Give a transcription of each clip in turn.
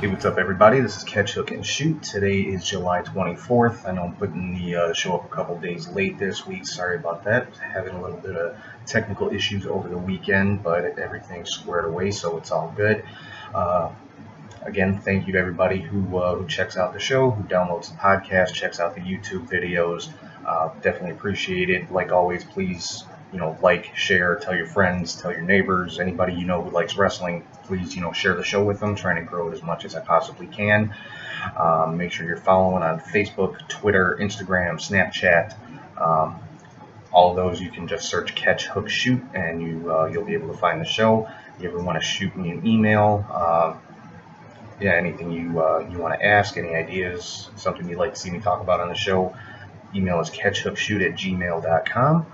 Hey, what's up, everybody? This is Catch, Hook, and Shoot. Today is July 24th. I know I'm putting the show up a couple days late this week. Sorry about that. Having a little bit of technical issues over the weekend, but everything's squared away, so it's all good. Again, thank you to everybody who checks out the show, who downloads the podcast, checks out the YouTube videos. Definitely appreciate it. Like always, please, like, share, tell your friends, tell your neighbors, anybody you know who likes wrestling. Please, share the show with them. Trying to grow it as much as I possibly can. Make sure you're following on Facebook, Twitter, Instagram, Snapchat. All of those, you can just search Catch, Hook, Shoot, and you'll be able to find the show. If you ever want to shoot me an email, anything you want to ask, any ideas, something you'd like to see me talk about on the show, email is catchhookshoot@gmail.com.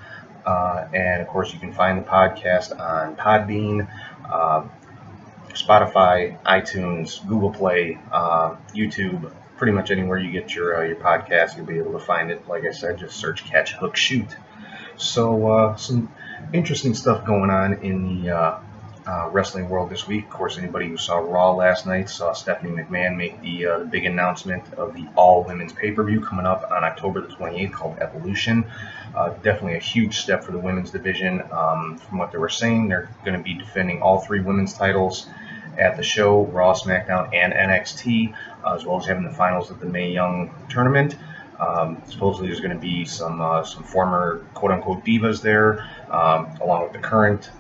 And of course, you can find the podcast on Podbean, Spotify, iTunes, Google Play, YouTube, pretty much anywhere you get your podcast, you'll be able to find it. Like I said, just search Catch, Hook, Shoot. So some interesting stuff going on in the wrestling world this week. Of course, anybody who saw Raw last night saw Stephanie McMahon make the big announcement of the all-women's pay-per-view coming up on October the 28th called Evolution. Definitely a huge step for the women's division. From what they were saying, they're going to be defending all three women's titles at the show, Raw, SmackDown, and NXT, as well as having the finals of the Mae Young tournament. Supposedly there's going to be some former quote-unquote divas there, along with the current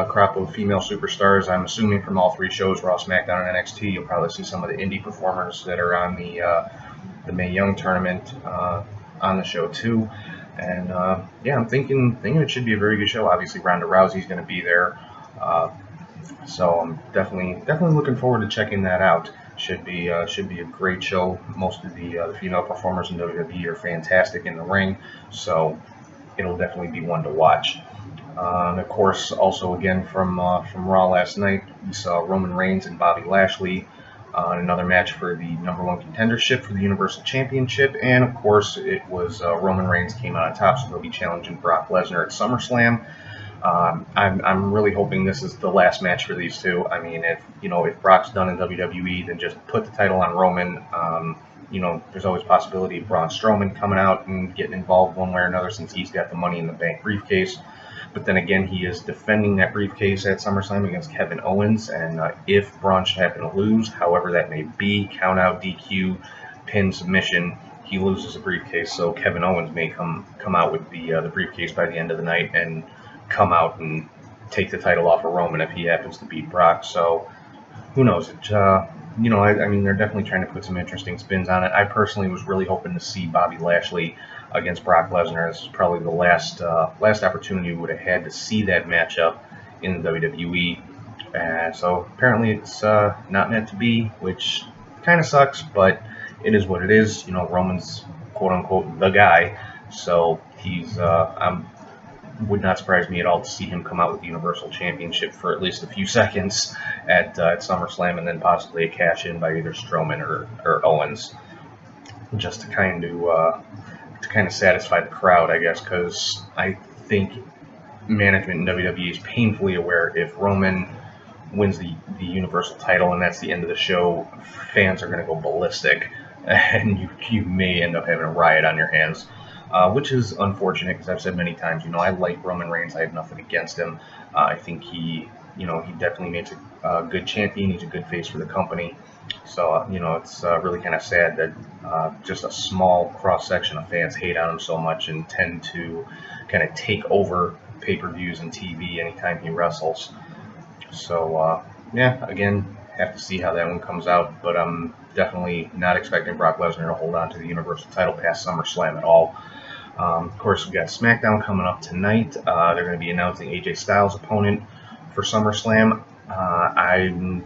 crop of female superstars. I'm assuming from all three shows, Raw, SmackDown, and NXT, you'll probably see some of the indie performers that are on the Mae Young tournament on the show too. And I'm thinking it should be a very good show. Obviously, Ronda Rousey's going to be there, so I'm definitely looking forward to checking that out. Should be a great show. Most of the female performers in WWE are fantastic in the ring, so it'll definitely be one to watch. And of course, also again from Raw last night, we saw Roman Reigns and Bobby Lashley in another match for the #1 contendership for the Universal Championship. And of course, it was Roman Reigns came out on top, so he'll be challenging Brock Lesnar at SummerSlam. I'm really hoping this is the last match for these two. I mean, if Brock's done in WWE, then just put the title on Roman. There's always possibility of Braun Strowman coming out and getting involved one way or another, since he's got the Money in the Bank briefcase. But then again, he is defending that briefcase at SummerSlam against Kevin Owens, and if Braun should happen to lose, however that may be, count out, DQ, pin, submission, he loses the briefcase. So Kevin Owens may come out with the briefcase by the end of the night and come out and take the title off of Roman if he happens to beat Brock. So who knows? I mean, they're definitely trying to put some interesting spins on it. I personally was really hoping to see Bobby Lashley against Brock Lesnar. This is probably the last opportunity we would have had to see that matchup in the WWE. And so apparently it's not meant to be, which kind of sucks, but it is what it is. Roman's quote unquote the guy, so he's would not surprise me at all to see him come out with the Universal Championship for at least a few seconds at SummerSlam, and then possibly a cash in by either Strowman or Owens, just to kind of satisfy the crowd, I guess, because I think management in WWE is painfully aware if Roman wins the Universal title and that's the end of the show, fans are going to go ballistic, and you may end up having a riot on your hands. Which is unfortunate, because I've said many times, I like Roman Reigns. I have nothing against him. I think he definitely makes a good champion. He's a good face for the company. So, it's really kind of sad that just a small cross-section of fans hate on him so much and tend to kind of take over pay-per-views and TV anytime he wrestles. So, again, have to see how that one comes out. But I'm definitely not expecting Brock Lesnar to hold on to the Universal title past SummerSlam at all. Of course, we've got SmackDown coming up tonight. They're going to be announcing AJ Styles' opponent for SummerSlam. I'm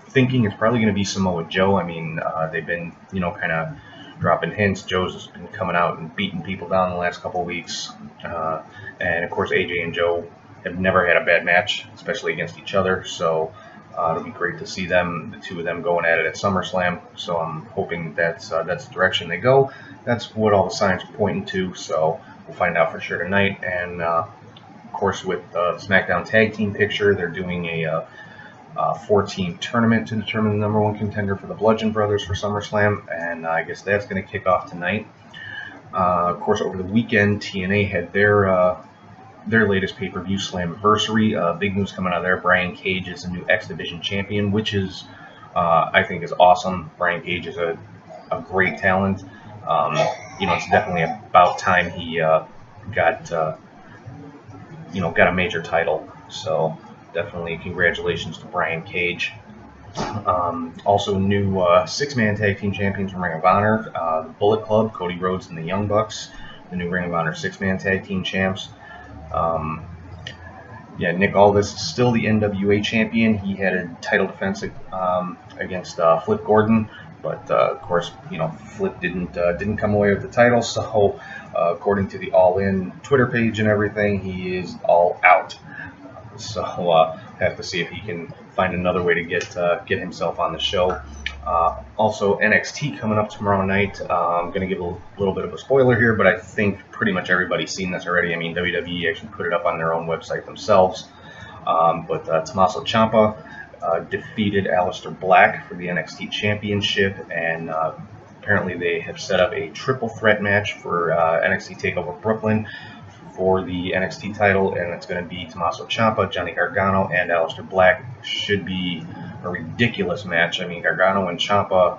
thinking it's probably going to be Samoa Joe. I mean, they've been, kind of dropping hints. Joe's been coming out and beating people down the last couple of weeks. And, of course, AJ and Joe have never had a bad match, especially against each other. So it'll be great to see the two of them going at it at SummerSlam. So I'm hoping that's the direction they go. That's what all the signs are pointing to. So we'll find out for sure tonight. And of course, with the SmackDown Tag Team picture, they're doing a 4-team tournament to determine the #1 contender for the Bludgeon Brothers for SummerSlam, and I guess that's going to kick off tonight. Of course, over the weekend, TNA had their latest pay-per-view, Slammiversary. Big news coming out of there. Brian Cage is the new X Division champion, which is, I think, is awesome. Brian Cage is a great talent. It's definitely about time he got a major title. So definitely congratulations to Brian Cage. Also new 6-man tag team champions from Ring of Honor, the Bullet Club, Cody Rhodes and the Young Bucks, the new Ring of Honor 6-man tag team champs. Nick Aldis is still the NWA champion. He had a title defense against Flip Gordon, but of course, Flip didn't come away with the title. So according to the All In Twitter page and everything, he is all out. So have to see if he can find another way to get himself on the show. Also, NXT coming up tomorrow night. I'm going to give a little bit of a spoiler here, but I think pretty much everybody's seen this already. I mean, WWE actually put it up on their own website themselves. But Tommaso Ciampa defeated Aleister Black for the NXT Championship, and apparently they have set up a triple threat match for NXT TakeOver Brooklyn for the NXT title, and it's going to be Tommaso Ciampa, Johnny Gargano, and Aleister Black. Should be a ridiculous match. I mean, Gargano and Ciampa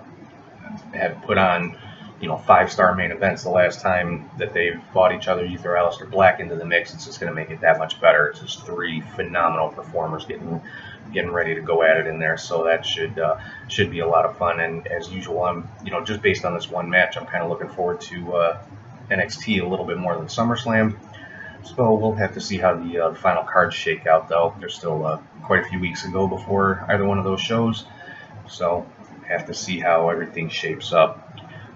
have put on, 5-star main events the last time that they've fought each other. You throw Aleister Black into the mix, it's just going to make it that much better. It's just 3 phenomenal performers getting ready to go at it in there, so that should be a lot of fun. And as usual, I'm just based on this one match, I'm kind of looking forward to NXT a little bit more than SummerSlam. So we'll have to see how the final cards shake out, though. There's still quite a few weeks to go before either one of those shows, so have to see how everything shapes up.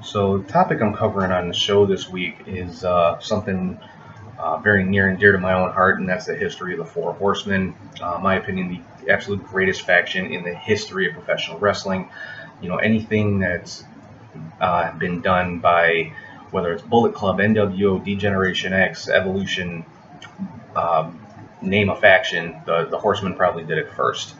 So the topic I'm covering on the show this week is something very near and dear to my own heart, and that's the history of the Four Horsemen. In my opinion, the absolute greatest faction in the history of professional wrestling. Anything that's been done by, whether it's Bullet Club, NWO, D-Generation X, Evolution, name a faction, the Horsemen probably did it first.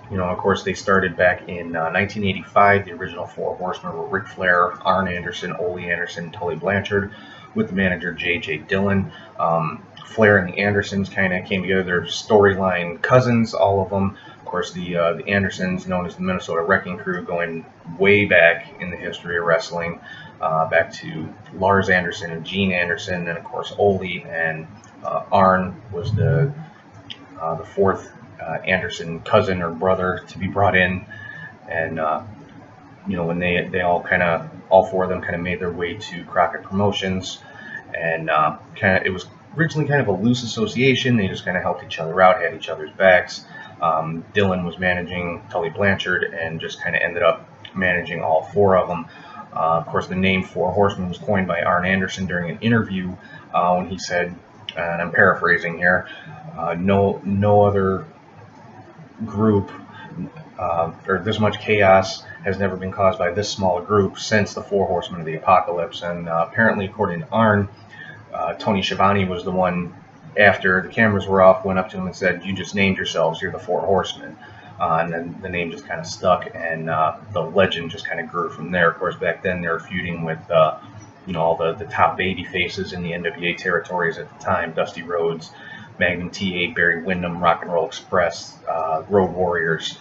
Of course, they started back in 1985. The original Four Horsemen were Ric Flair, Arn Anderson, Ole Anderson, and Tully Blanchard, with the manager J.J. Dillon. Flair and the Andersons kind of came together. They're storyline cousins, all of them. Of course, the Andersons, known as the Minnesota Wrecking Crew, going way back in the history of wrestling. Back to Lars Anderson and Gene Anderson, and of course Ole and Arn was the 4th Anderson cousin or brother to be brought in, and when they all 4 of them kind of made their way to Crockett Promotions, and it was originally kind of a loose association. They just kind of helped each other out, had each other's backs. Dillon was managing Tully Blanchard and just kind of ended up managing all 4 of them. Of course, the name Four Horsemen was coined by Arn Anderson during an interview when he said, and I'm paraphrasing here, no other group or this much chaos has never been caused by this small group since the Four Horsemen of the Apocalypse. And apparently, according to Arn, Tony Schiavone was the one, after the cameras were off, went up to him and said, "You just named yourselves, you're the Four Horsemen." And then the name just kind of stuck, and the legend just kind of grew from there. Of course, back then they were feuding with, all the top baby faces in the NWA territories at the time: Dusty Rhodes, Magnum TA, Barry Windham, Rock and Roll Express, Road Warriors.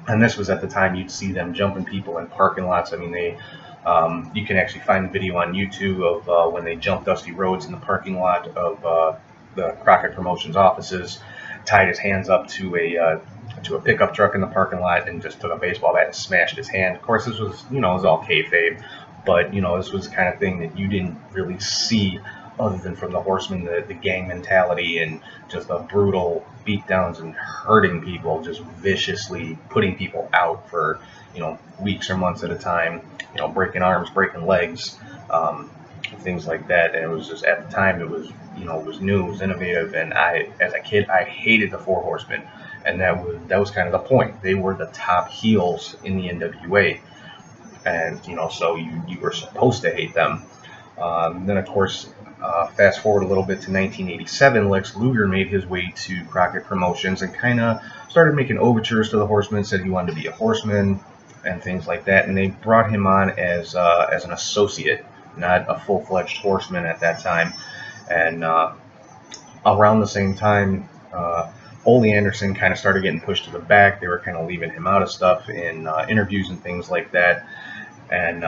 And this was at the time you'd see them jumping people in parking lots. I mean, you can actually find the video on YouTube of when they jumped Dusty Rhodes in the parking lot of the Crockett Promotions offices, tied his hands up to a pickup truck in the parking lot, and just took a baseball bat and smashed his hand. Of course, this was, it was all kayfabe, but, this was the kind of thing that you didn't really see other than from the Horsemen, the gang mentality and just the brutal beatdowns and hurting people, just viciously putting people out for, weeks or months at a time, breaking arms, breaking legs, things like that. And it was just, at the time, it was, it was new, it was innovative, and as a kid, I hated the Four Horsemen, and that was kind of the point. They were the top heels in the NWA, and, so you were supposed to hate them. Then, of course, Fast forward a little bit to 1987, Lex Luger made his way to Crockett Promotions and kind of started making overtures to the Horsemen, said he wanted to be a Horseman and things like that, and they brought him on as an associate, not a full-fledged Horseman at that time. And around the same time, Ole Anderson kind of started getting pushed to the back. They were kind of leaving him out of stuff in interviews and things like that, and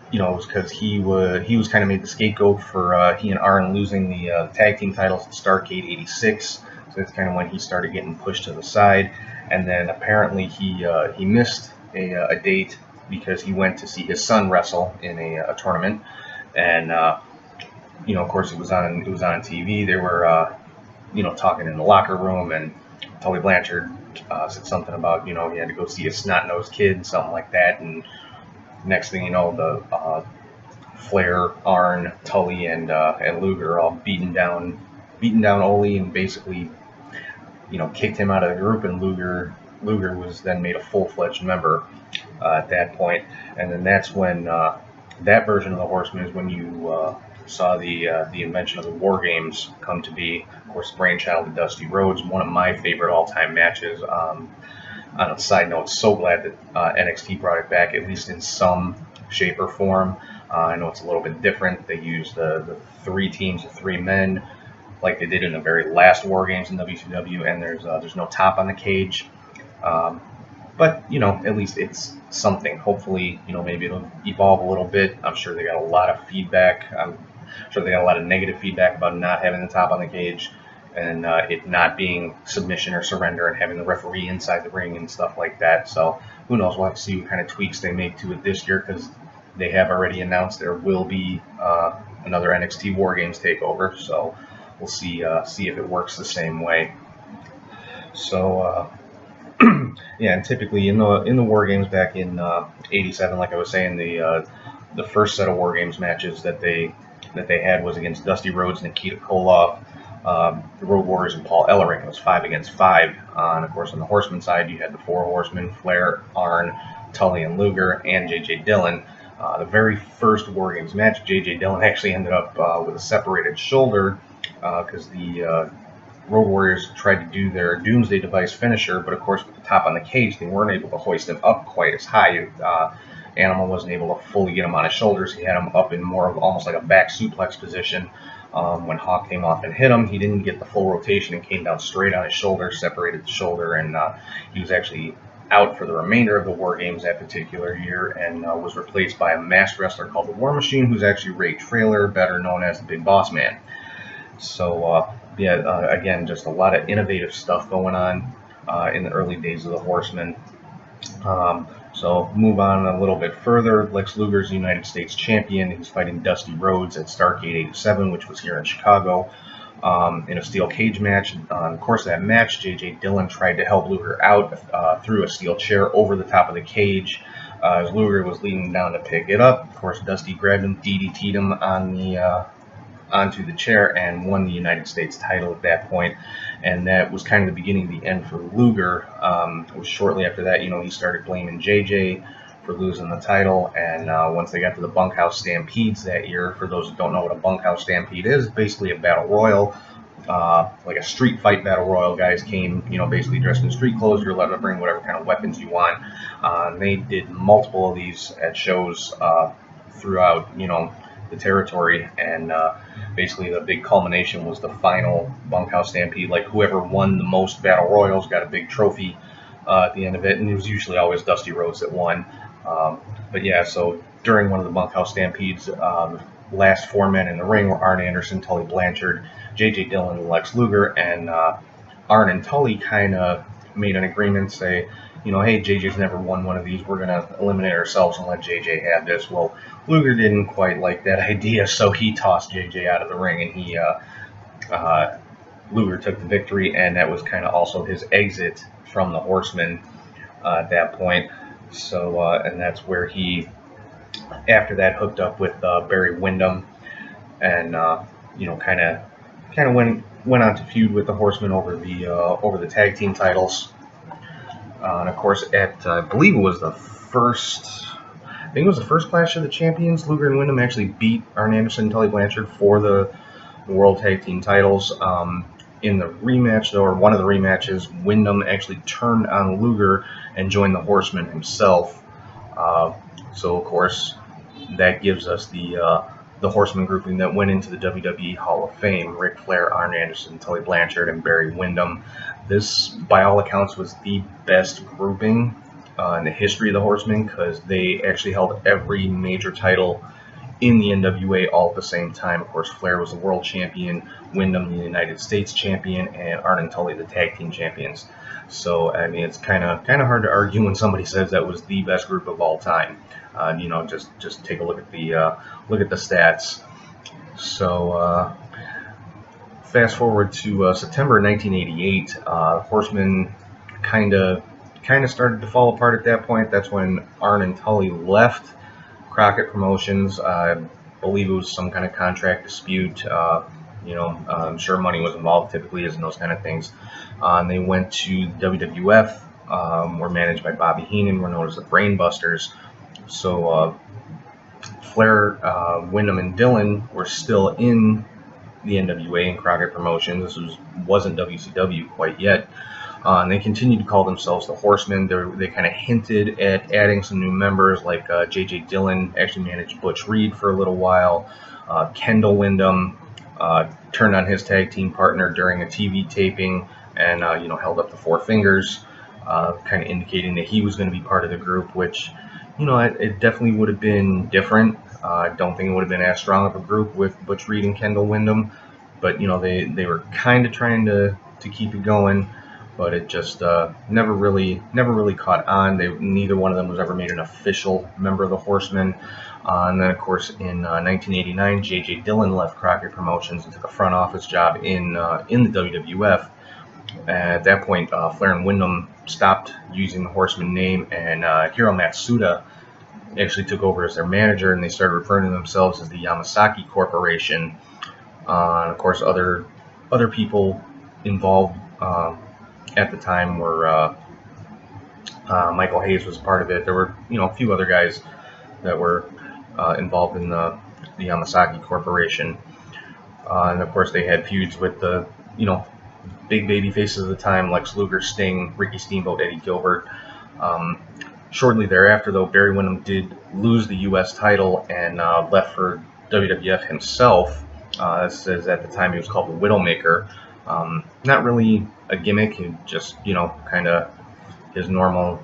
you know, it was because he was kind of made the scapegoat for he and Arn losing the tag team titles at Starrcade '86. So that's kind of when he started getting pushed to the side. And then apparently he missed a date because he went to see his son wrestle in a tournament. And you know, of course, it was on TV. They were you know, talking in the locker room, and Tully Blanchard said something about, you know, he had to go see a snot-nosed kid, something like that. And next thing you know, the Flair, Arn, Tully, and Luger all beating down Ole, and basically, you know, kicked him out of the group. And Luger was then made a full-fledged member at that point. And then that's when that version of the Horsemen is when you saw the invention of the War Games come to be. Of course, brainchild of Dusty Rhodes, one of my favorite all-time matches. On a side note, so glad that NXT brought it back, at least in some shape or form. I know it's a little bit different. They used the 3 teams of 3 men, like they did in the very last War Games in WCW, and there's no top on the cage. But, you know, at least it's something. Hopefully, you know, maybe it'll evolve a little bit. I'm sure they got a lot of feedback. I'm sure they got a lot of negative feedback about not having the top on the cage, and it not being submission or surrender, and having the referee inside the ring and stuff like that. So who knows? We'll have to see what kind of tweaks they make to it this year, because they have already announced there will be another NXT War Games takeover. So we'll see if it works the same way. So yeah, and typically in the War Games back in '87, like I was saying, the first set of War Games matches that they had was against Dusty Rhodes, Nikita Koloff, the Road Warriors, and Paul Ellering. It was 5 against 5. And of course, on the Horseman side, you had the 4 Horsemen: Flair, Arn, Tully, and Luger, and J.J. Dillon. The very first War Games match, J.J. Dillon actually ended up with a separated shoulder because the Road Warriors tried to do their Doomsday Device finisher, but of course, with the top on the cage, they weren't able to hoist him up quite as high. Animal wasn't able to fully get him on his shoulders. He had him up in more of almost like a back suplex position. When Hawk came off and hit him, he didn't get the full rotation and came down straight on his shoulder, separated the shoulder, and he was actually out for the remainder of the War Games that particular year, and was replaced by a masked wrestler called the War Machine, who's actually Ray Traylor, better known as the Big Boss Man. So yeah, again, just a lot of innovative stuff going on in the early days of the Horsemen. So move on a little bit further. Lex Luger's the United States champion. He's fighting Dusty Rhodes at Starrcade '87, which was here in Chicago, in a steel cage match. On the course of that match, J.J. Dillon tried to help Luger out through a steel chair over the top of the cage. As Luger was leaning down to pick it up, of course, Dusty grabbed him, DDT'd him on the onto the chair, and won the United States title at that point. And that was kind of the beginning of the end for Luger. It was shortly after that, you know, he started blaming JJ for losing the title, and once they got to the Bunkhouse Stampedes that year, for those who don't know what a Bunkhouse Stampede is, basically a battle royal, like a street fight battle royal. Guys came, you know, basically dressed in street clothes. You're allowed to bring whatever kind of weapons you want. They did multiple of these at shows throughout, you know, the territory, and basically the big culmination was the final Bunkhouse Stampede. Like, whoever won the most battle royals got a big trophy at the end of it, and it was usually always Dusty Rhodes that won. But yeah, so during one of the Bunkhouse Stampedes, the last 4 men in the ring were Arn Anderson, Tully Blanchard, J.J. Dillon, and Lex Luger, and Arn and Tully kind of made an agreement, say, you know, hey, JJ's never won one of these. We're going to eliminate ourselves and let JJ have this. Well, Luger didn't quite like that idea, so he tossed JJ out of the ring, and Luger took the victory, and that was kind of also his exit from the Horsemen at that point. So, and that's where he, after that, hooked up with Barry Windham, and you know, kind of went on to feud with the Horsemen over the tag team titles. And of course, at I believe it was the first I think it was the first Clash of the Champions. Luger and Wyndham actually beat Arn Anderson and Tully Blanchard for the World Tag Team titles. In the rematch, though, or one of the rematches, Wyndham actually turned on Luger and joined the Horsemen himself. So, of course, that gives us the Horseman grouping that went into the WWE Hall of Fame: Ric Flair, Arn Anderson, Tully Blanchard, and Barry Windham. This, by all accounts, was the best grouping in the history of the Horsemen, because they actually held every major title in the NWA all at the same time. Of course, Flair was the world champion, Windham the United States champion, and Arn and Tully the tag team champions. So, I mean, it's kind of hard to argue when somebody says that was the best group of all time. You know, just take a look at the stats. So, fast forward to September 1988, Horsemen kind of started to fall apart at that point. That's when Arn and Tully left Crockett Promotions. I believe it was some kind of contract dispute. You know, I'm sure money was involved, typically, is in those kind of things. And they went to WWF, were managed by Bobby Heenan, were known as the Brainbusters. So Flair, Wyndham, and Dillon were still in the NWA and Crockett Promotions. This wasn't WCW quite yet. And they continued to call themselves the Horsemen. They kind of hinted at adding some new members, like J.J. Dillon actually managed Butch Reed for a little while. Kendall Windham turned on his tag team partner during a TV taping and, you know, held up the four fingers, kind of indicating that he was going to be part of the group, which, you know, it definitely would have been different. I don't think it would have been as strong of a group with Butch Reed and Kendall Windham, but, you know, they were kind of trying to keep it going. But it just never really caught on. Neither one of them was ever made an official member of the Horsemen. And then, of course, in 1989, J.J. Dillon left Crockett Promotions and took a front office job in the WWF. At that point, Flair and Windham stopped using the Horseman name, and Hiro Matsuda actually took over as their manager, and they started referring to themselves as the Yamasaki Corporation. And of course, other people involved at the time were Michael Hayes was part of it. There were, you know, a few other guys that were involved in the Yamasaki Corporation, and of course they had feuds with the, you know, big baby faces of the time: Lex Luger, Sting, Ricky Steamboat, Eddie Gilbert. Shortly thereafter, though, Barry Windham did lose the U.S. title and left for WWF himself. Says at the time he was called the Widowmaker. Not really a gimmick, just, you know, kind of his normal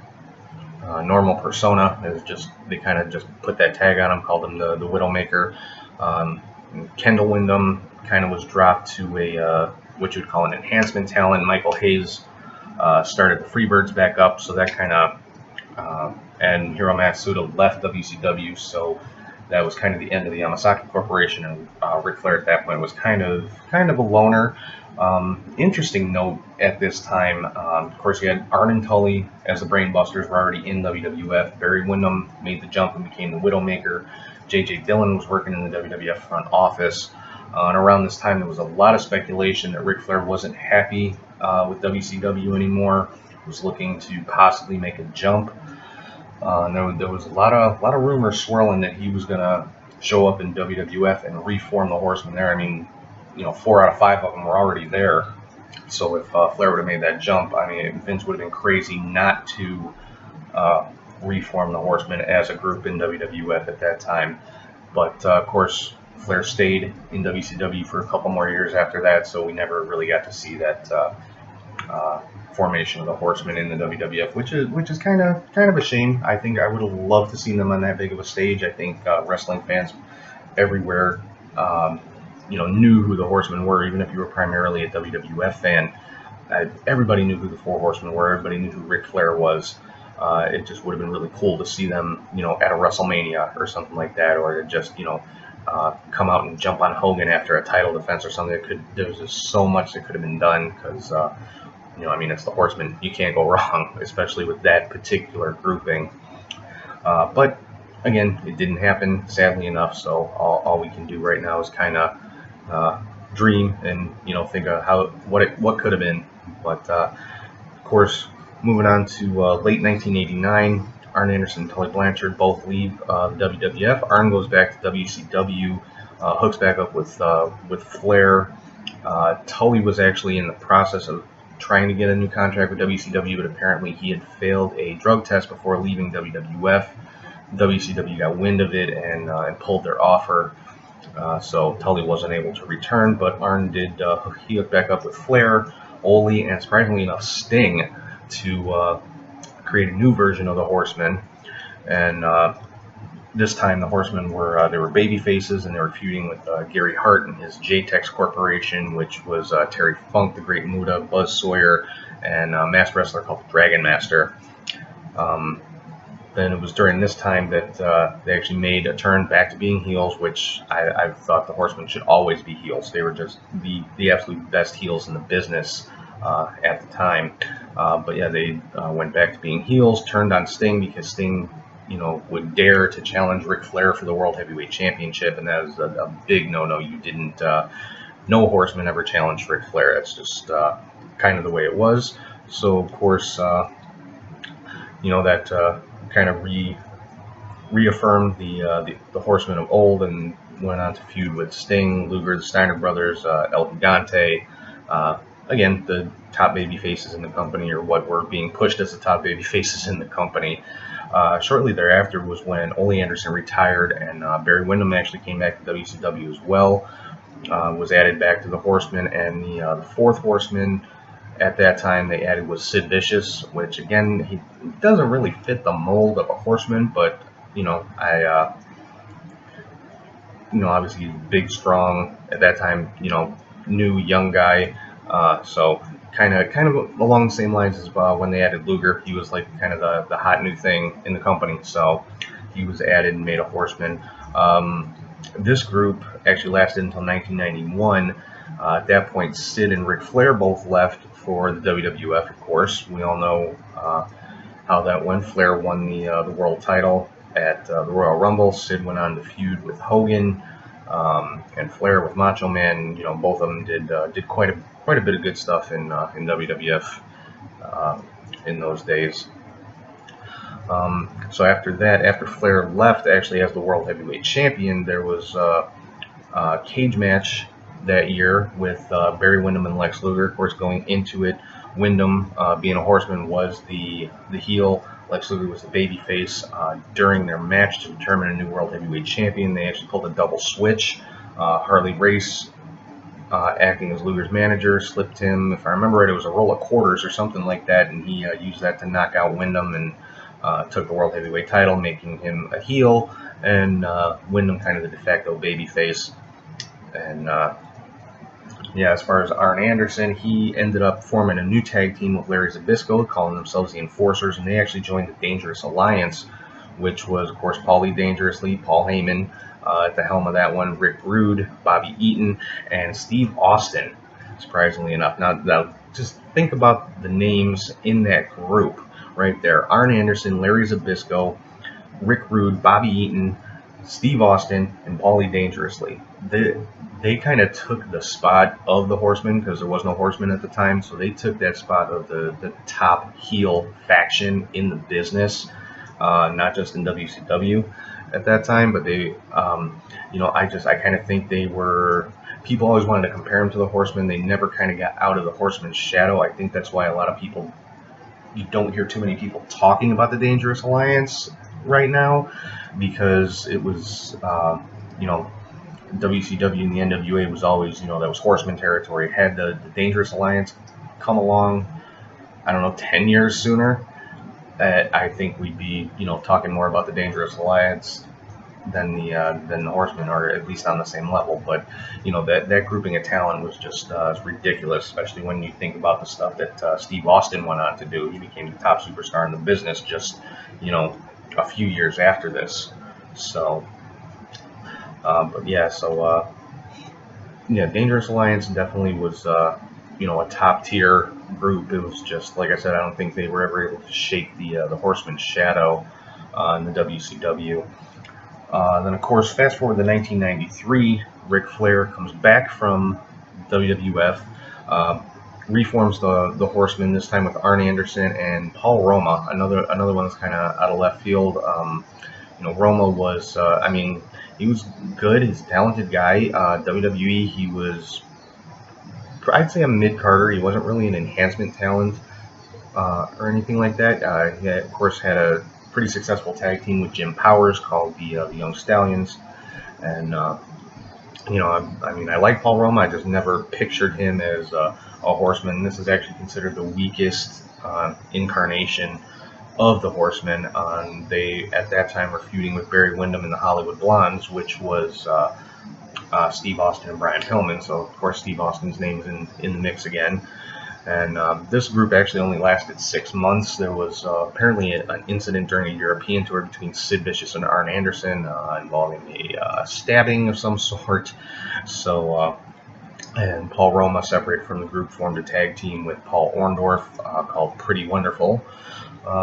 persona. It was just, they kind of just put that tag on him, called him the Widowmaker. Kendall Windham kind of was dropped to a what you would call an enhancement talent. Michael Hayes started the Freebirds back up, so that kind of and Hiro Matsuda left WCW, so that was kind of the end of the Yamasaki Corporation, and Ric Flair at that point was kind of a loner. Interesting note at this time, of course, you had Arn and Tully as the Brainbusters were already in WWF. Barry Windham made the jump and became the Widowmaker. J.J. Dillon was working in the WWF front office. And around this time, there was a lot of speculation that Ric Flair wasn't happy with WCW anymore, was looking to possibly make a jump. There was a lot of rumors swirling that he was going to show up in WWF and reform the Horsemen there. I mean, you know, 4 out of 5 of them were already there. So if Flair would have made that jump, I mean, Vince would have been crazy not to reform the Horsemen as a group in WWF at that time. But of course, Flair stayed in WCW for a couple more years after that, so we never really got to see that formation of the Horsemen in the WWF, which is kind of a shame. I think I would have loved to see them on that big of a stage. I think wrestling fans everywhere, you know, knew who the Horsemen were, even if you were primarily a WWF fan. Everybody knew who the Four Horsemen were. Everybody knew who Ric Flair was. It just would have been really cool to see them, you know, at a WrestleMania or something like that, or to just, you know, come out and jump on Hogan after a title defense or something. There was just so much that could have been done, because, you know, I mean, it's the Horsemen. You can't go wrong, especially with that particular grouping. But again, it didn't happen, sadly enough. So all we can do right now is kind of dream and, you know, think of what could have been. But of course, moving on to late 1989, Arn Anderson and Tully Blanchard both leave the WWF. Arn goes back to WCW, hooks back up with Flair. Tully was actually in the process of trying to get a new contract with WCW, but apparently he had failed a drug test before leaving WWF. WCW got wind of it and pulled their offer. So Tully wasn't able to return, but Arn did. He hooked back up with Flair, Ole, and surprisingly enough, Sting to create a new version of the Horsemen. And this time the Horsemen were they were baby faces, and they were feuding with Gary Hart and his J-Tex Corporation, which was Terry Funk, the Great Muta, Buzz Sawyer, and a masked wrestler called the Dragon Master. Then it was during this time that they actually made a turn back to being heels, which I thought the Horsemen should always be heels. They were just the absolute best heels in the business at the time. But yeah, they went back to being heels, turned on Sting because Sting, would dare to challenge Ric Flair for the World Heavyweight Championship, and that was a big no-no. You didn't, no Horseman ever challenged Ric Flair. That's just kind of the way it was. So of course, that kind of reaffirmed the Horsemen of old, and went on to feud with Sting, Luger, the Steiner brothers, El Gigante. Again, the top baby faces in the company, or what were being pushed as the top baby faces in the company. Shortly thereafter was when Ole Anderson retired, and Barry Windham actually came back to WCW as well. Was added back to the Horsemen, and the fourth Horseman at that time they added was Sid Vicious, which again, he doesn't really fit the mold of a Horseman, but obviously he's big, strong at that time, new young guy, so kind of along the same lines as when they added Luger. He was like kind of the hot new thing in the company, so he was added and made a Horseman. This group actually lasted until 1991. At that point, Sid and Ric Flair both left for the WWF, of course. We all know how that went. Flair won the world title at the Royal Rumble. Sid went on to feud with Hogan, and Flair with Macho Man. Both of them did quite a bit of good stuff in WWF in those days. So after that, after Flair left actually as the World Heavyweight Champion, there was a cage match that year with Barry Windham and Lex Luger. Of course, going into it, Windham, being a Horseman, was the heel. Lex Luger was the baby face. During their match to determine a new World Heavyweight Champion, they actually pulled a double switch. Harley Race, acting as Luger's manager, slipped him, if I remember right, it was a roll of quarters or something like that, and he used that to knock out Windham and took the World Heavyweight title, making him a heel, and Windham kind of the de facto baby face. And as far as Arn Anderson, he ended up forming a new tag team with Larry Zbyszko, calling themselves the Enforcers, and they actually joined the Dangerous Alliance, which was, of course, Paulie Dangerously, Paul Heyman at the helm of that one, Rick Rude, Bobby Eaton, and Steve Austin, surprisingly enough. Now just think about the names in that group right there. Arn Anderson, Larry Zbyszko, Rick Rude, Bobby Eaton, Steve Austin, and Paulie Dangerously. They kind of took the spot of the Horsemen, because there was no Horseman at the time, so they took that spot of the top heel faction in the business, not just in WCW at that time, but they, I kind of think they were, people always wanted to compare them to the Horsemen. They never kind of got out of the Horseman's shadow. I think that's why a lot of people, you don't hear too many people talking about the Dangerous Alliance right now, because it was, WCW and the NWA was always, that was Horseman territory. Had the Dangerous Alliance come along, 10 years sooner, I think we'd be, talking more about the Dangerous Alliance than the Horsemen, or at least on the same level. But that grouping of talent was just ridiculous, especially when you think about the stuff that Steve Austin went on to do. He became the top superstar in the business just a few years after this. So Dangerous Alliance definitely was a top tier group. It was just, like I said, I don't think they were ever able to shake the Horseman's shadow in the WCW. Then, of course, fast forward to 1993, Ric Flair comes back from WWF. reforms the Horsemen, this time with Arn Anderson and Paul Roma, another one that's kind of out of left field. Roma was, I mean, he was good. He's a talented guy. WWE, he was, I'd say, a mid-carder. He wasn't really an enhancement talent or anything like that. He, of course, had a pretty successful tag team with Jim Powers called the Young Stallions. And, I mean, I like Paul Roma. I just never pictured him as a Horseman. This is actually considered the weakest incarnation of the Horsemen. They, at that time, were feuding with Barry Windham and the Hollywood Blondes, which was Steve Austin and Brian Pillman. So, of course, Steve Austin's name's in the mix again. And this group actually only lasted 6 months. There was apparently an incident during a European tour between Sid Vicious and Arn Anderson involving a stabbing of some sort. So, and Paul Roma, separated from the group, formed a tag team with Paul Orndorff called Pretty Wonderful,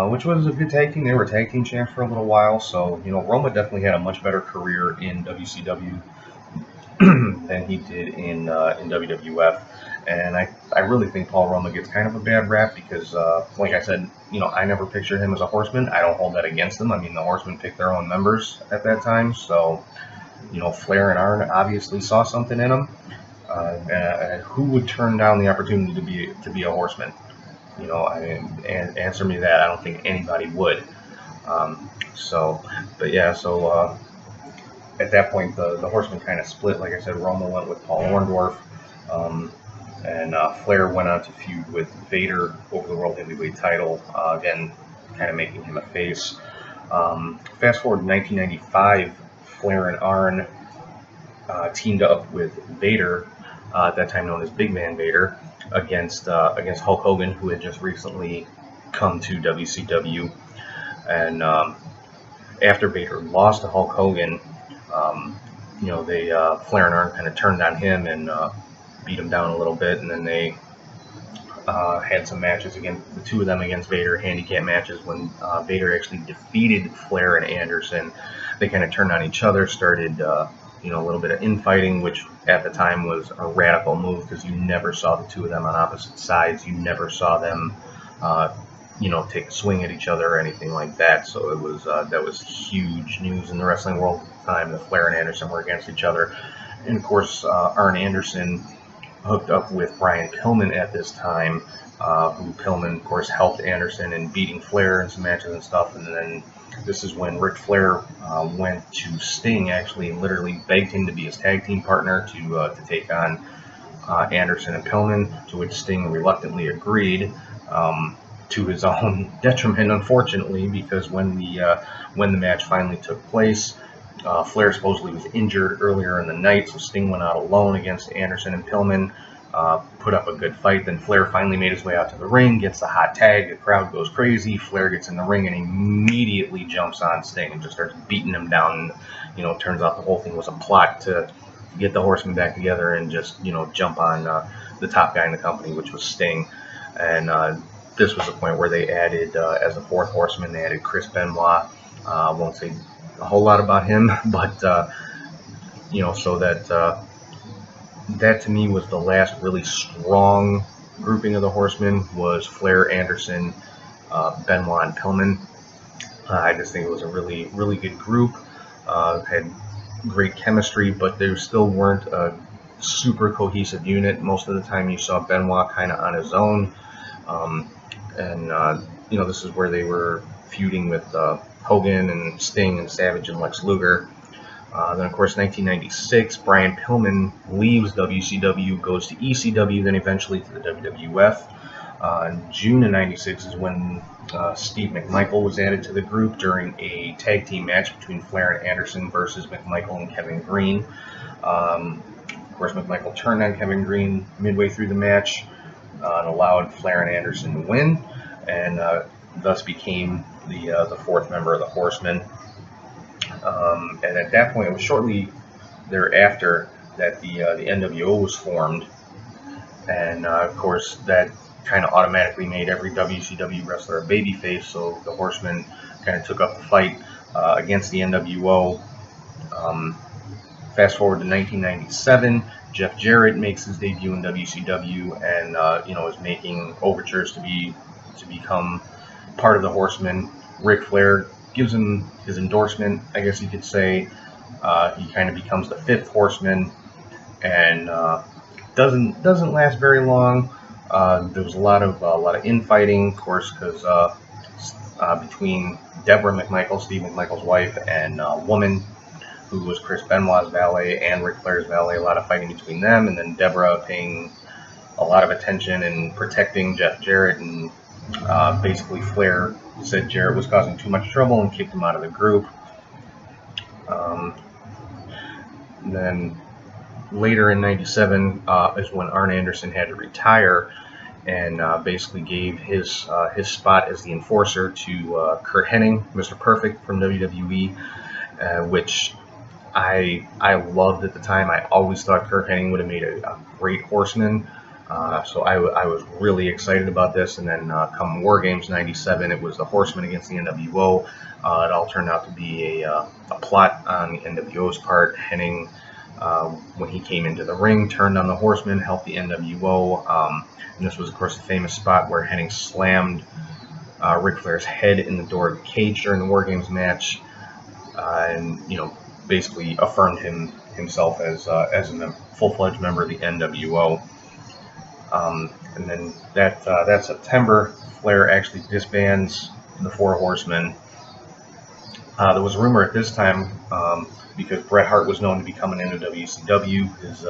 which was a good tag team. They were tag team champs for a little while. So, Roma definitely had a much better career in WCW than he did in WWF. And I really think Paul Roma gets kind of a bad rap because, like I said, I never pictured him as a Horseman. I don't hold that against him. I mean, the Horsemen picked their own members at that time, so, Flair and Arn obviously saw something in him. Who would turn down the opportunity to be a Horseman? I mean, and answer me that. I don't think anybody would. But yeah, so at that point, the Horsemen kind of split. Like I said, Roma went with Paul Orndorff. And Flair went on to feud with Vader over the World Heavyweight title, again, kind of making him a face. Fast forward to 1995, Flair and Arn teamed up with Vader, at that time known as Big Man Vader, against Hulk Hogan, who had just recently come to WCW. And after Vader lost to Hulk Hogan, Flair and Arn kind of turned on him and beat him down a little bit, and then they had some matches against the two of them against Vader, handicap matches. When Vader actually defeated Flair and Anderson, they kind of turned on each other, started a little bit of infighting, which at the time was a radical move because you never saw the two of them on opposite sides. You never saw them take a swing at each other or anything like that. So it was that was huge news in the wrestling world at the time that Flair and Anderson were against each other. And of course, Arn Anderson hooked up with Brian Pillman at this time, who Pillman, of course, helped Anderson in beating Flair in some matches and stuff. And then this is when Ric Flair went to Sting, actually, and literally begged him to be his tag team partner to take on Anderson and Pillman, to which Sting reluctantly agreed, to his own detriment, unfortunately, because when the match finally took place, Flair supposedly was injured earlier in the night, so Sting went out alone against Anderson and Pillman, put up a good fight. Then Flair finally made his way out to the ring, gets the hot tag, the crowd goes crazy. Flair gets in the ring and immediately jumps on Sting and just starts beating him down. And, turns out the whole thing was a plot to get the Horsemen back together and just, jump on the top guy in the company, which was Sting. And this was the point where they added, as the fourth Horseman, they added Chris Benoit. I won't say a whole lot about him, but so that to me was the last really strong grouping of the Horsemen, was Flair, Anderson, Benoit, and Pillman. I just think it was a really, really good group. Had great chemistry, but they still weren't a super cohesive unit. Most of the time you saw Benoit kind of on his own, this is where they were feuding with Hogan and Sting and Savage and Lex Luger. Then, of course, 1996, Brian Pillman leaves WCW, goes to ECW, then eventually to the WWF. In June of 96 is when Steve McMichael was added to the group during a tag team match between Flair and Anderson versus McMichael and Kevin Green. Of course, McMichael turned on Kevin Green midway through the match and allowed Flair and Anderson to win, and thus became the fourth member of the Horsemen. And at that point, it was shortly thereafter that the NWO was formed, and of course that kind of automatically made every WCW wrestler a babyface. So the Horsemen kind of took up the fight against the NWO. Fast forward to 1997, Jeff Jarrett makes his debut in WCW, and you know, is making overtures to become part of the Horsemen. Ric Flair gives him his endorsement, I guess you could say. He kind of becomes the fifth Horseman, and doesn't last very long. There was a lot of infighting, of course, because between Deborah McMichael, Steve McMichael's wife, and Woman, who was Chris Benoit's valet and Ric Flair's valet, a lot of fighting between them, and then Deborah paying a lot of attention and protecting Jeff Jarrett, and basically Flair said Jarrett was causing too much trouble and kicked him out of the group. And then later in '97 is when Arn Anderson had to retire, and basically gave his spot as the enforcer to Curt Hennig, Mr. Perfect from WWE, which I loved at the time. I always thought Curt Hennig would have made a great Horseman, so I was really excited about this. And then come War Games '97, it was the Horsemen against the NWO. It all turned out to be a plot on the NWO's part. Hennig, when he came into the ring, turned on the Horsemen, helped the NWO. And this was, of course, the famous spot where Hennig slammed Ric Flair's head in the door of the cage during the War Games match, and you know, basically affirmed himself as a full-fledged member of the NWO. And then that September, Flair actually disbands the Four Horsemen. There was a rumor at this time, because Bret Hart was known to be coming into WCW, his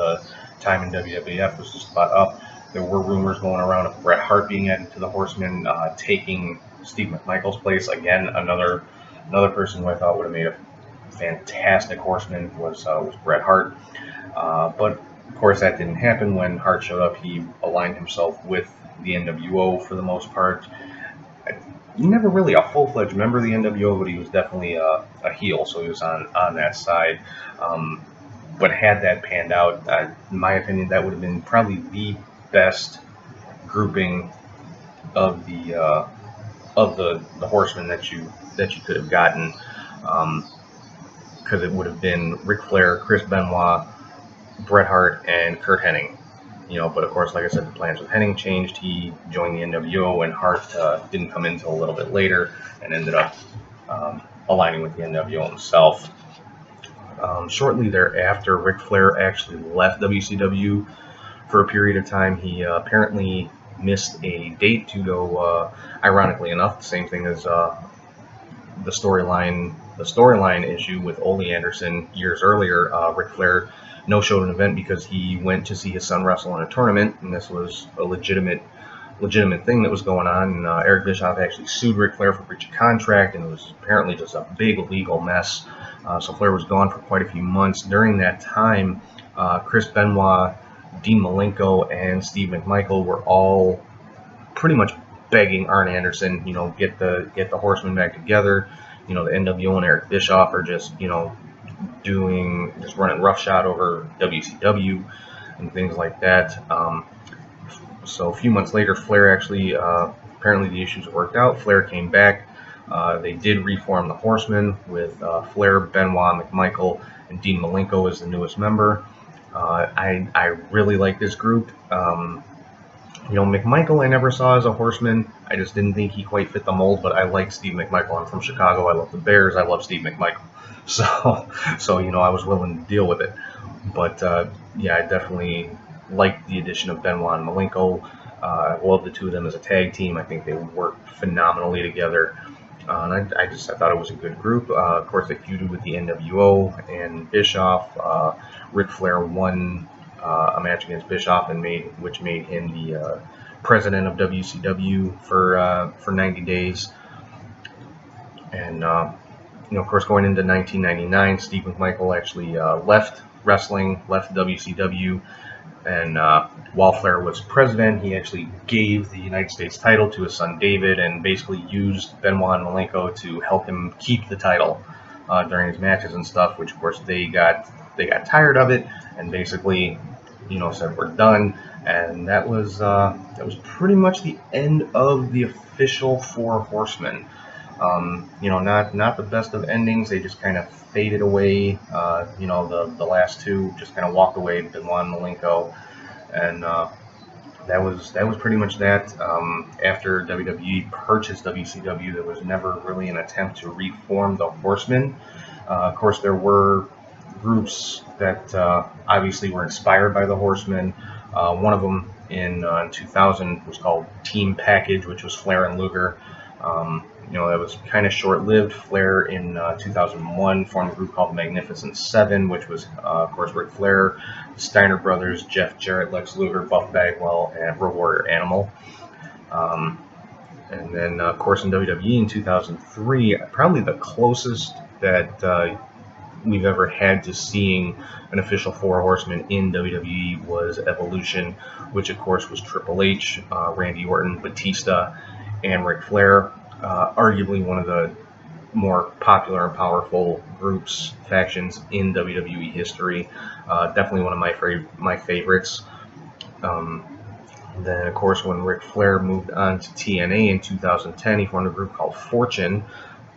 time in WWF was just about up. There were rumors going around of Bret Hart being added to the Horsemen, taking Steve McMichael's place. Again, another person who I thought would have made a fantastic Horseman was Bret Hart. But of course that didn't happen. When Hart showed up, he aligned himself with the NWO for the most part. Never really a full-fledged member of the NWO, but he was definitely a heel, so he was on that side. But had that panned out, in my opinion, that would have been probably the best grouping of the Horsemen that you could have gotten, because it would have been Ric Flair, Chris Benoit, Bret Hart, and Curt Hennig. You know, but of course, like I said, the plans with Hennig changed. He joined the NWO, and Hart didn't come in until a little bit later, and ended up aligning with the NWO himself. Shortly thereafter, Ric Flair actually left WCW for a period of time. He apparently missed a date to go, ironically enough, the same thing as the storyline issue with Ole Anderson years earlier. Ric Flair no-showed an event because he went to see his son wrestle in a tournament, and this was a legitimate thing that was going on. And Eric Bischoff actually sued Ric Flair for breach of contract, and it was apparently just a big legal mess. So Flair was gone for quite a few months. During that time, Chris Benoit, Dean Malenko, and Steve McMichael were all pretty much begging Arn Anderson, you know, get the Horsemen back together. You know, the NWO and Eric Bischoff are just, you know, running roughshod over WCW and things like that. So a few months later, Flair actually, apparently the issues worked out. Flair came back. They did reform the Horsemen with Flair, Benoit, McMichael, and Dean Malenko as the newest member. I really like this group. You know, McMichael I never saw as a Horseman. I just didn't think he quite fit the mold, but I like Steve McMichael. I'm from Chicago. I love the Bears. I love Steve McMichael. So you know, I was willing to deal with it. But yeah, I definitely liked the addition of Benoit and Malenko. I love the two of them as a tag team. I think they worked phenomenally together. And I thought it was a good group. Of course, they feuded with the NWO and Bischoff. Ric Flair won a match against Bischoff, which made him the president of WCW for 90 days. And you know, of course, going into 1999, Steve McMichael actually left wrestling, left WCW, and while Flair was president, he actually gave the United States title to his son David, and basically used Benoit and Malenko to help him keep the title during his matches and stuff. Which, of course, they got tired of it, and basically, you know, said we're done. And that was pretty much the end of the official Four Horsemen. Not the best of endings. They just kind of faded away. The last two just kind of walked away. Benoit and Malenko, and that was pretty much that. After WWE purchased WCW, there was never really an attempt to reform the Horsemen. Of course, there were groups that obviously were inspired by the Horsemen. One of them in 2000 was called Team Package, which was Flair and Luger. That was kind of short-lived. Flair in 2001 formed a group called the Magnificent Seven, which was, of course, Ric Flair, Steiner Brothers, Jeff Jarrett, Lex Luger, Buff Bagwell, and Road Warrior Animal. And then, of course, in WWE in 2003, probably the closest that we've ever had to seeing an official Four Horsemen in WWE was Evolution, which, of course, was Triple H, Randy Orton, Batista, and Ric Flair. Arguably one of the more popular and powerful factions in WWE history. Definitely one of my favorites. Then, of course, when Ric Flair moved on to TNA in 2010, he formed a group called Fortune.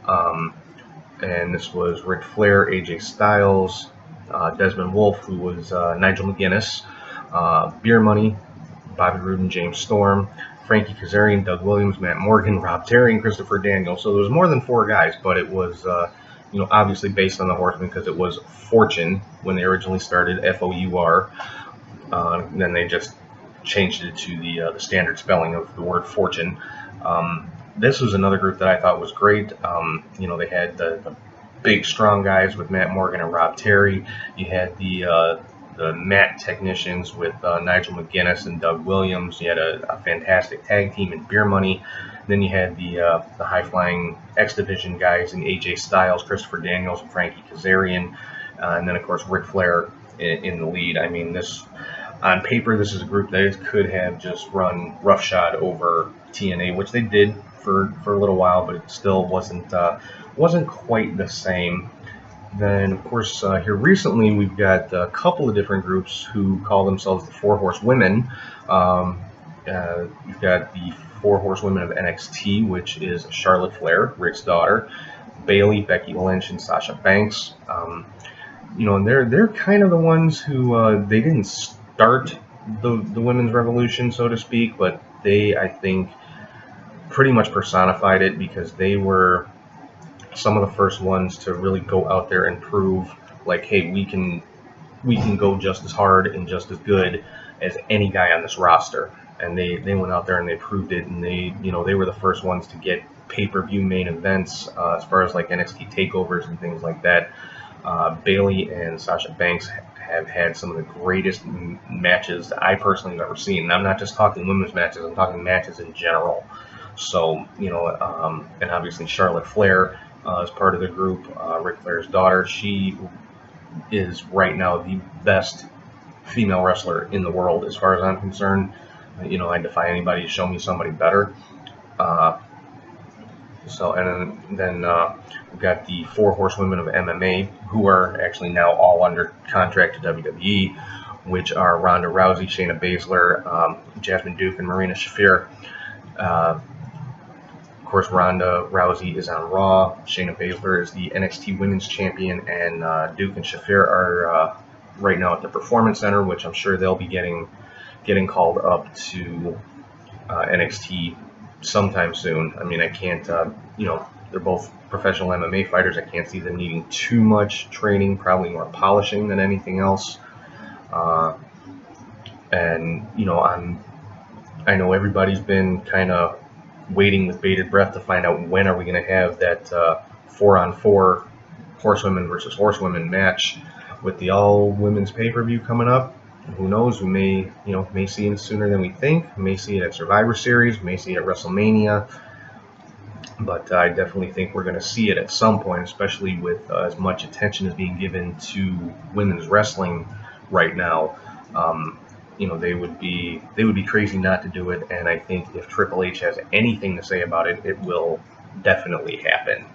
And this was Ric Flair, AJ Styles, Desmond Wolfe, who was Nigel McGuinness, Beer Money, Bobby Roode and James Storm, Frankie Kazarian, Doug Williams, Matt Morgan, Rob Terry, and Christopher Daniels. So there was more than 4 guys, but it was, obviously based on the Horsemen because it was Fortune when they originally started, F-O-U-R. Then they just changed it to the standard spelling of the word Fortune. This was another group that I thought was great. They had the big, strong guys with Matt Morgan and Rob Terry. You had the mat technicians with Nigel McGuinness and Doug Williams. You had a fantastic tag team in Beer Money. Then you had the high-flying X Division guys in AJ Styles, Christopher Daniels, and Frankie Kazarian. And then, of course, Ric Flair in the lead. I mean, on paper, this is a group that could have just run roughshod over TNA, which they did for a little while, but it still wasn't quite the same. Then, of course, here recently we've got a couple of different groups who call themselves the Four Horsewomen. You've got the Four Horsewomen of NXT, which is Charlotte Flair, Ric's daughter, Bayley, Becky Lynch, and Sasha Banks. And they're kind of the ones who they didn't start the women's revolution, so to speak, but they, I think, pretty much personified it because they were some of the first ones to really go out there and prove, like, hey, we can go just as hard and just as good as any guy on this roster. And they went out there and they proved it, and they were the first ones to get pay-per-view main events as far as like NXT takeovers and things like that. Bayley and Sasha Banks have had some of the greatest matches that I personally have ever seen. And I'm not just talking women's matches, I'm talking matches in general. So, and obviously Charlotte Flair is part of the group, Ric Flair's daughter. She is right now the best female wrestler in the world as far as I'm concerned. I defy anybody to show me somebody better. And then we've got the Four Horsewomen of MMA, who are actually now all under contract to WWE, which are Ronda Rousey, Shayna Baszler, Jasmine Duke, and Marina Shafir. Of course, Ronda Rousey is on Raw. Shayna Baszler is the NXT Women's Champion, and Duke and Shafir are right now at the Performance Center, which I'm sure they'll be getting called up to NXT sometime soon. I mean, I can't, they're both professional MMA fighters. I can't see them needing too much training, probably more polishing than anything else. And I know everybody's been kind of waiting with bated breath to find out when are we going to have that 4-on-4 horsewomen versus horsewomen match with the all women's pay-per-view coming up. Who knows? We may see it sooner than we think. We may see it at Survivor Series. We may see it at WrestleMania. But I definitely think we're going to see it at some point, especially with as much attention as being given to women's wrestling right now. They would be crazy not to do it. And I think if Triple H has anything to say about it, it will definitely happen.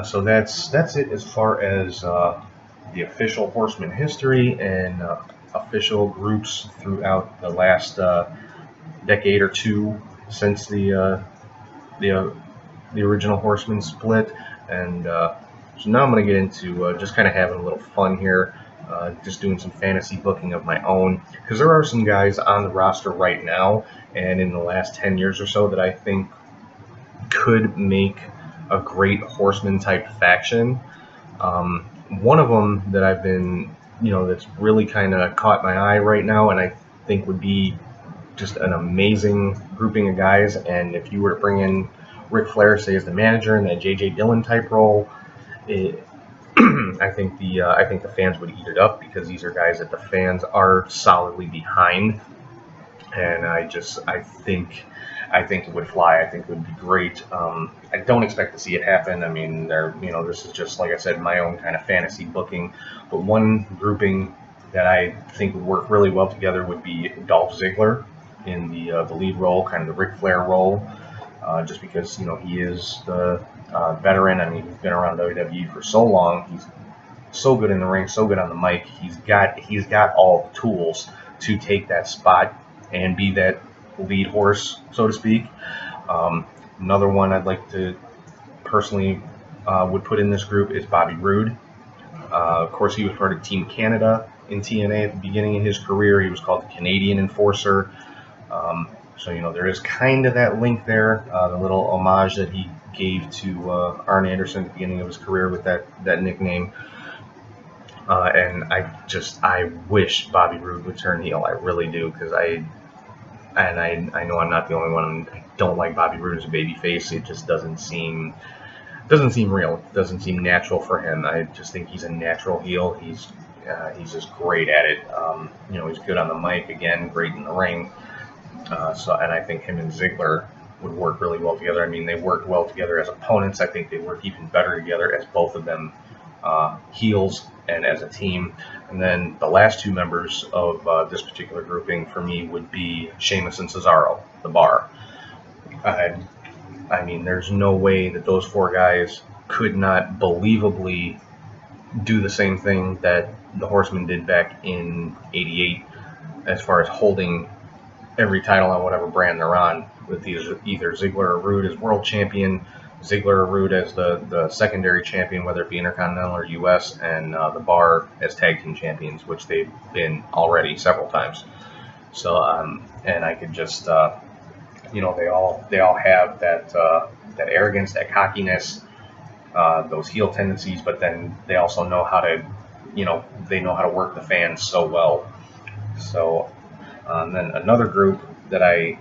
So that's it as far as the official Horseman history and official groups throughout the last decade or two since the the original Horseman split, and so now I'm going to get into just kind of having a little fun here, just doing some fantasy booking of my own, because there are some guys on the roster right now and in the last 10 years or so that I think could make a great Horseman type faction. One of them that I've been, that's really kind of caught my eye right now, and I think would be just an amazing grouping of guys. And if you were to bring in Ric Flair, say, as the manager in that J.J. Dillon type role, I think the fans would eat it up, because these are guys that the fans are solidly behind, and I think it would fly. I think it would be great. I don't expect to see it happen. I mean, this is just, like I said, my own kind of fantasy booking. But one grouping that I think would work really well together would be Dolph Ziggler in the lead role, kind of the Ric Flair role, just because he is the veteran. I mean, he's been around WWE for so long. He's so good in the ring, so good on the mic. He's got all the tools to take that spot and be that lead horse, so to speak. Another one I'd like to personally would put in this group is Bobby Roode. Of course, he was part of Team Canada in TNA at the beginning of his career. He was called the Canadian Enforcer. So there is kind of that link there, the little homage that he gave to Arn Anderson at the beginning of his career with that nickname. And I wish Bobby Roode would turn heel. I really do, because I know I'm not the only one. I don't like Bobby Roode as a babyface. It just doesn't seem real. It doesn't seem natural for him. I just think he's a natural heel. He's just great at it. He's good on the mic, again, great in the ring. And I think him and Ziggler would work really well together. I mean, they worked well together as opponents. I think they work even better together as both of them heels and as a team. And then the last two members of this particular grouping for me would be Sheamus and Cesaro, the Bar. I mean, there's no way that those four guys could not believably do the same thing that the Horsemen did back in '88, as far as holding every title on whatever brand they're on, with either Ziggler or Roode as world champion, Ziggler or Roode as the secondary champion, whether it be Intercontinental or US, and the Bar as tag team champions, which they've been already several times. So, and I could just, they all have that arrogance, that cockiness, those heel tendencies, but then they also know how to, they know how to work the fans so well. So, then another group that I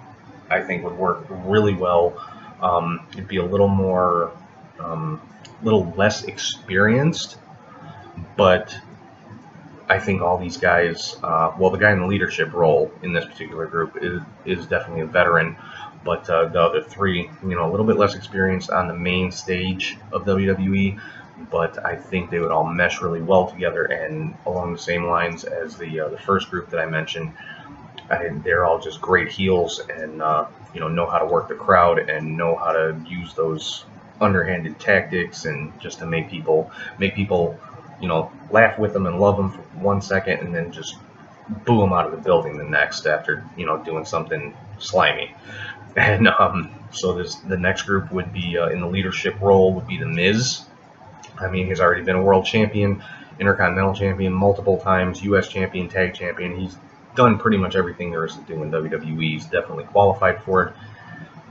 think would work really well, it'd be a little more, little less experienced, but I think all these guys, the guy in the leadership role in this particular group is definitely a veteran, but the other three, a little bit less experienced on the main stage of WWE, but I think they would all mesh really well together, and along the same lines as the first group that I mentioned. They're all just great heels, and know how to work the crowd and know how to use those underhanded tactics, and just to make people laugh with them and love them for 1 second, and then just boo them out of the building the next after doing something slimy. And so the next group would be in the leadership role would be the Miz. I mean, he's already been a world champion, Intercontinental champion multiple times, US champion, tag champion. He's done pretty much everything there is to do in WWE. He's definitely qualified for it.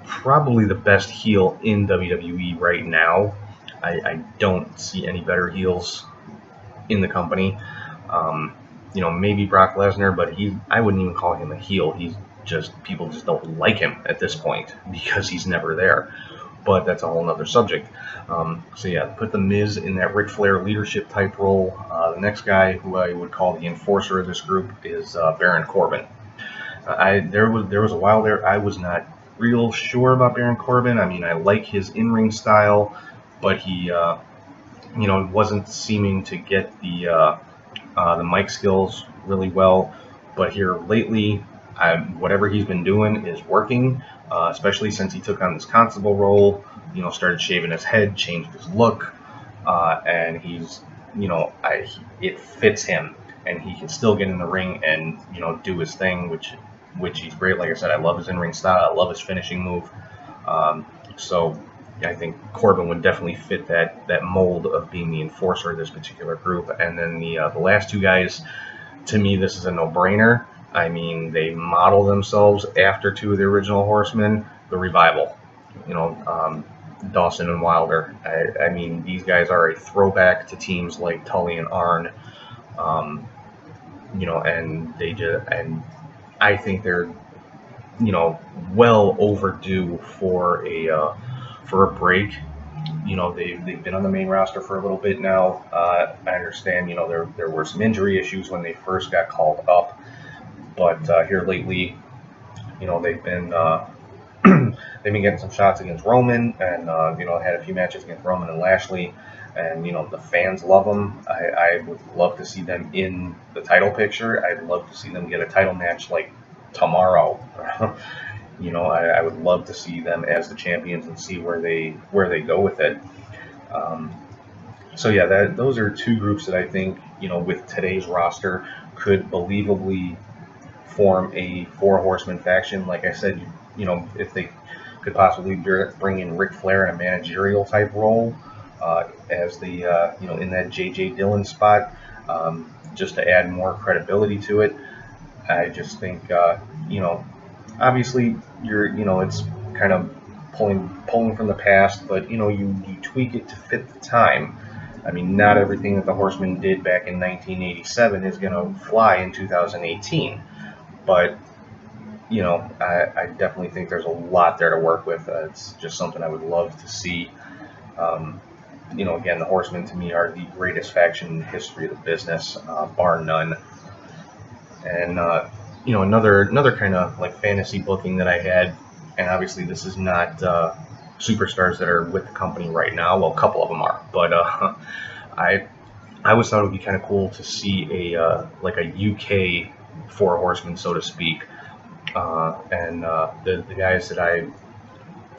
Probably the best heel in WWE right now. I don't see any better heels in the company. Maybe Brock Lesnar, but I wouldn't even call him a heel. People just don't like him at this point because he's never there. But that's a whole other subject. So yeah, put the Miz in that Ric Flair leadership type role. The next guy who I would call the enforcer of this group is Baron Corbin. There was a while there I was not real sure about Baron Corbin. I mean, I like his in-ring style, but he wasn't seeming to get the mic skills really well. But here lately, whatever he's been doing is working, especially since he took on this constable role, started shaving his head, changed his look, and he's, it fits him, and he can still get in the ring and, do his thing, which he's great. Like I said, I love his in-ring style. I love his finishing move. So I think Corbin would definitely fit that mold of being the enforcer of this particular group. And then the last two guys, to me, this is a no-brainer. I mean, they model themselves after two of the original Horsemen, the Revival. Dawson and Wilder. I mean, these guys are a throwback to teams like Tully and Arn. And I think they're well overdue for a break. They've been on the main roster for a little bit now. I understand there were some injury issues when they first got called up, but here lately they've been they've been getting some shots against Roman, and had a few matches against Roman and Lashley, and the fans love them. I would love to see them in the title picture. I'd love to see them get a title match like tomorrow. I would love to see them as the champions and see where they go with it. So yeah, those are two groups that I think with today's roster could believably form a Four Horsemen faction. Like I said, if they could possibly bring in Ric Flair in a managerial type role as the in that J.J. Dillon spot, just to add more credibility to it. I just think obviously it's kind of pulling from the past, but you tweak it to fit the time. I mean, not everything that the Horsemen did back in 1987 is going to fly in 2018, but I definitely think there's a lot there to work with. It's just something I would love to see. Again, the Horsemen to me are the greatest faction in the history of the business, bar none. And another kind of like fantasy booking that I had, and obviously this is not superstars that are with the company right now. Well, a couple of them are, but I always thought it would be kind of cool to see a UK Four Horsemen, so to speak. And the guys that I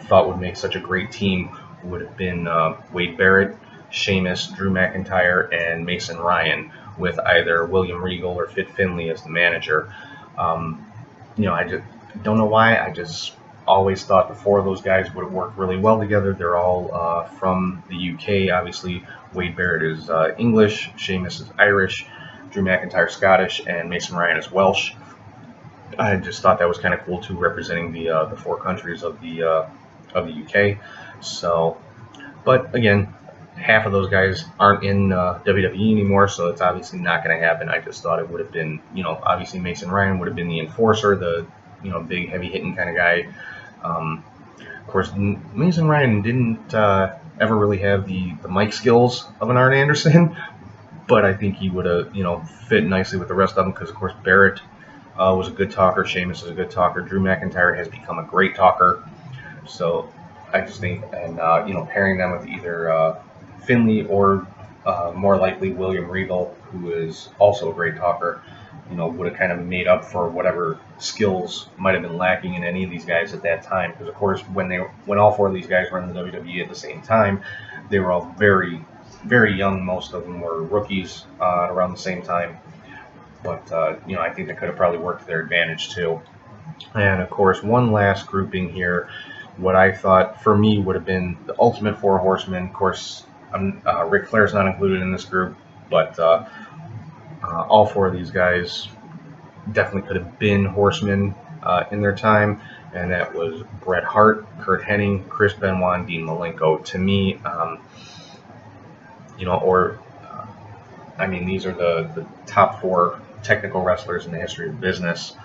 thought would make such a great team would have been Wade Barrett, Sheamus, Drew McIntyre, and Mason Ryan, with either William Regal or Fit Finlay as the manager. I just don't know why. I just always thought the four of those guys would have worked really well together. They're all from the UK. Obviously, Wade Barrett is English, Sheamus is Irish, Drew McIntyre Scottish, and Mason Ryan is Welsh. I just thought that was kind of cool too, representing the four countries of the UK. So, but again, half of those guys aren't in WWE anymore, so it's obviously not going to happen. I just thought it would have been, obviously Mason Ryan would have been the enforcer, the big heavy hitting kind of guy. Of course, Mason Ryan didn't ever really have the mic skills of an Arn Anderson, but I think he would have fit nicely with the rest of them, because of course Barrett was a good talker, Sheamus is a good talker, Drew McIntyre has become a great talker. So I just think, and pairing them with either Finlay or more likely William Regal, who is also a great talker, would have kind of made up for whatever skills might have been lacking in any of these guys at that time. Because of course, when all four of these guys were in the WWE at the same time, they were all very, very young. Most of them were rookies around the same time. But I think that could have probably worked to their advantage too. And of course, one last grouping here, what I thought for me would have been the ultimate Four Horsemen. Of course, Ric Flair's not included in this group, but all four of these guys definitely could have been Horsemen in their time, and that was Bret Hart, Kurt Hennig, Chris Benoit, and Dean Malenko. To me, these are the top four technical wrestlers in the history of the business,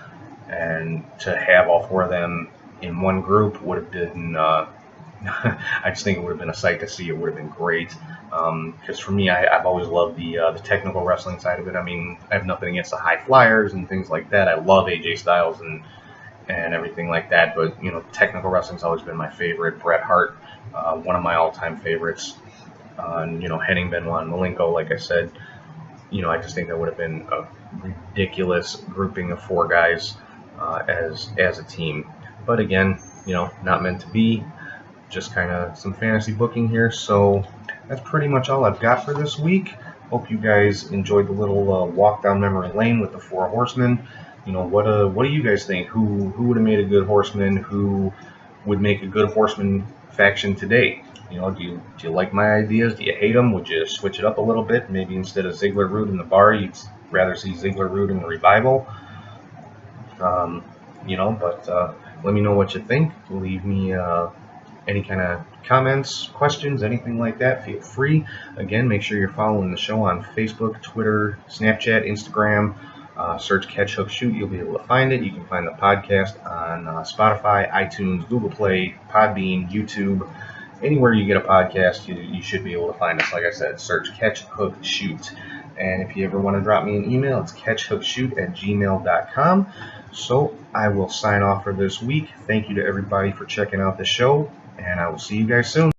and to have all four of them in one group would have been, I just think it would have been a sight to see. It would have been great. Because for me, I've always loved the technical wrestling side of it. I mean, I have nothing against the high flyers and things like that. I love AJ Styles and everything like that. But technical wrestling's always been my favorite. Bret Hart, one of my all-time favorites. Hennig, Benoit, and Malenko, like I said. I just think that would have been a ridiculous grouping of four guys as a team. But again, not meant to be. Just kind of some fantasy booking here. So that's pretty much all I've got for this week. Hope you guys enjoyed the little walk down memory lane with the Four Horsemen. What do you guys think? Who would have made a good Horseman? Who would make a good Horseman faction today? You know, do you like my ideas? Do you hate them? Would you switch it up a little bit? Maybe instead of Ziggler Root in the bar, you'd rather see Ziggler Root in the revival. You know, but let me know what you think. Leave me any kind of comments, questions, anything like that. Feel free. Again, make sure you're following the show on Facebook, Twitter, Snapchat, Instagram. Search Catch Hook Shoot. You'll be able to find it. You can find the podcast on Spotify, iTunes, Google Play, Podbean, YouTube. Anywhere you get a podcast, you should be able to find us. Like I said, search Catch Hook Shoot. And if you ever want to drop me an email, it's catchhookshoot@gmail.com. So I will sign off for this week. Thank you to everybody for checking out the show, and I will see you guys soon.